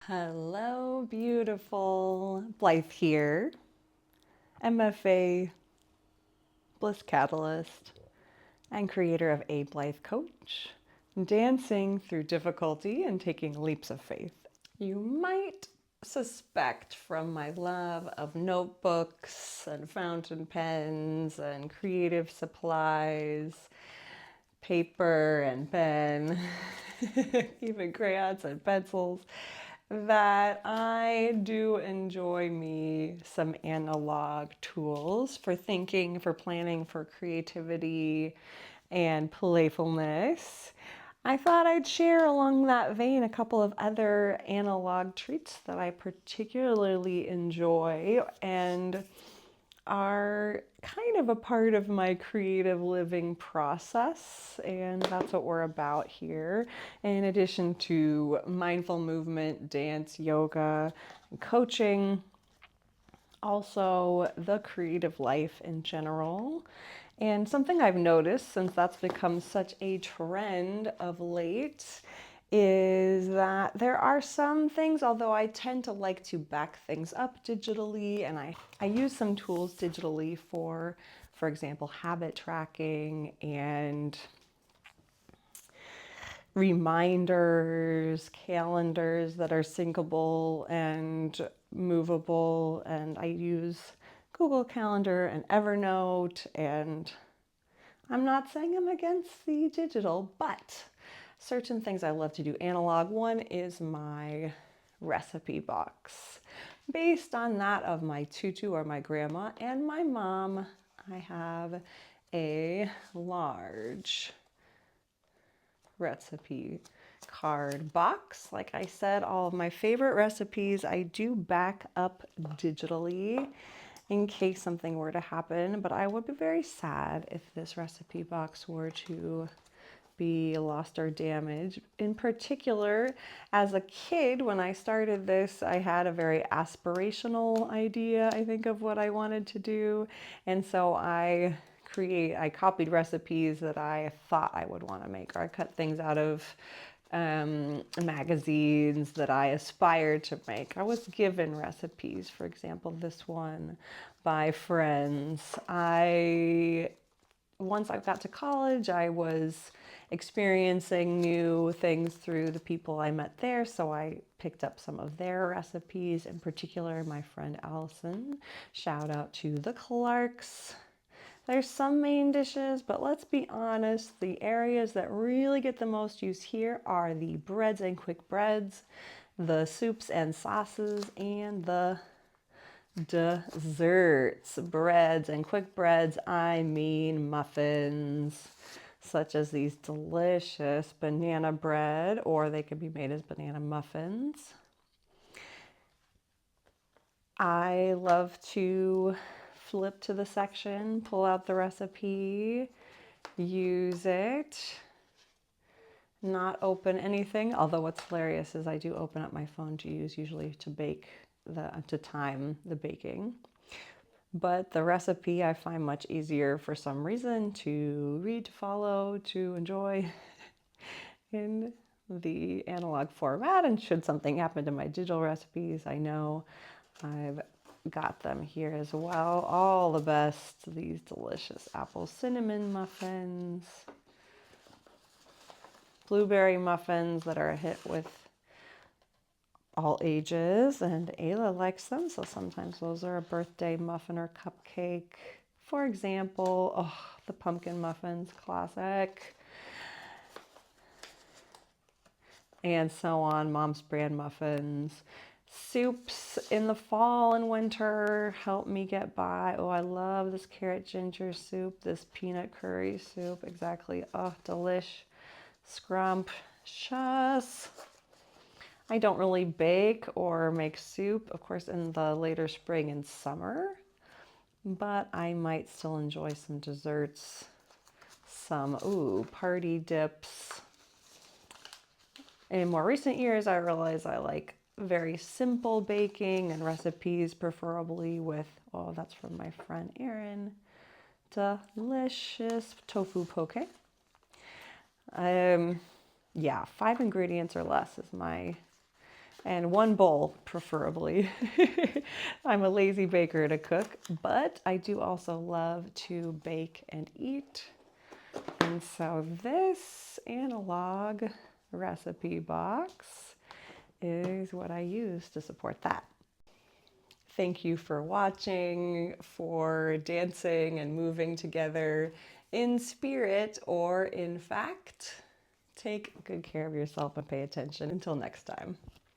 Hello, beautiful. Blythe here, MFA, Bliss Catalyst, and creator of A Blythe Coach, dancing through difficulty and taking leaps of faith. You might suspect from my love of notebooks and fountain pens and creative supplies, paper and pen, even crayons and pencils, that I do enjoy me some analog tools for thinking, for planning, for creativity and playfulness. I thought I'd share along that vein a couple of other analog treats that I particularly enjoy and are kind of a part of my creative living process, and that's what we're about here. In addition to mindful movement, dance, yoga, and coaching, also the creative life in general. And something I've noticed, since that's become such a trend of late, is that there are some things, although I tend to like to back things up digitally, and I use some tools digitally for example, habit tracking and reminders, calendars that are syncable and movable, and I use Google Calendar and Evernote, and I'm not saying I'm against the digital, but certain things I love to do analog. One is my recipe box. Based on that of my Tutu or my grandma and my mom, I have a large recipe card box. Like I said, all of my favorite recipes I do back up digitally in case something were to happen, but I would be very sad if this recipe box were to be lost or damaged. In particular, as a kid, when I started this, I had a very aspirational idea, I think, of what I wanted to do. And so I copied recipes that I thought I would want to make, or I cut things out of magazines that I aspired to make. I was given recipes, for example, this one by friends. Once I got to college, I was experiencing new things through the people I met there, so I picked up some of their recipes, in particular my friend Allison. Shout out to the Clarks. There's some main dishes, but let's be honest, the areas that really get the most use here are the breads and quick breads, the soups and sauces, and the desserts. Breads and quick breads, I mean muffins, such as these delicious banana bread, or they can be made as banana muffins. I love to flip to the section, pull out the recipe, use it, not open anything. Although what's hilarious is I do open up my phone to use usually to time the baking. But the recipe I find much easier for some reason to read, to follow, to enjoy in the analog format. And should something happen to my digital recipes, I know I've got them here as well. All the best, these delicious apple cinnamon muffins, blueberry muffins that are a hit with all ages, and Ayla likes them, so sometimes those are a birthday muffin or cupcake. For example, the pumpkin muffins, classic. And so on, Mom's brand muffins. Soups in the fall and winter help me get by. Oh, I love this carrot ginger soup, this peanut curry soup, exactly. Oh, delish, scrumptious. I don't really bake or make soup, of course, in the later spring and summer, but I might still enjoy some desserts, some, party dips. In more recent years, I realize I like very simple baking and recipes, preferably with, that's from my friend Erin, delicious tofu poke. Yeah, 5 ingredients or less is my and one bowl, preferably. I'm a lazy baker to cook, but I do also love to bake and eat. And so this analog recipe box is what I use to support that. Thank you for watching, for dancing and moving together in spirit or in fact. Take good care of yourself and pay attention. Until next time.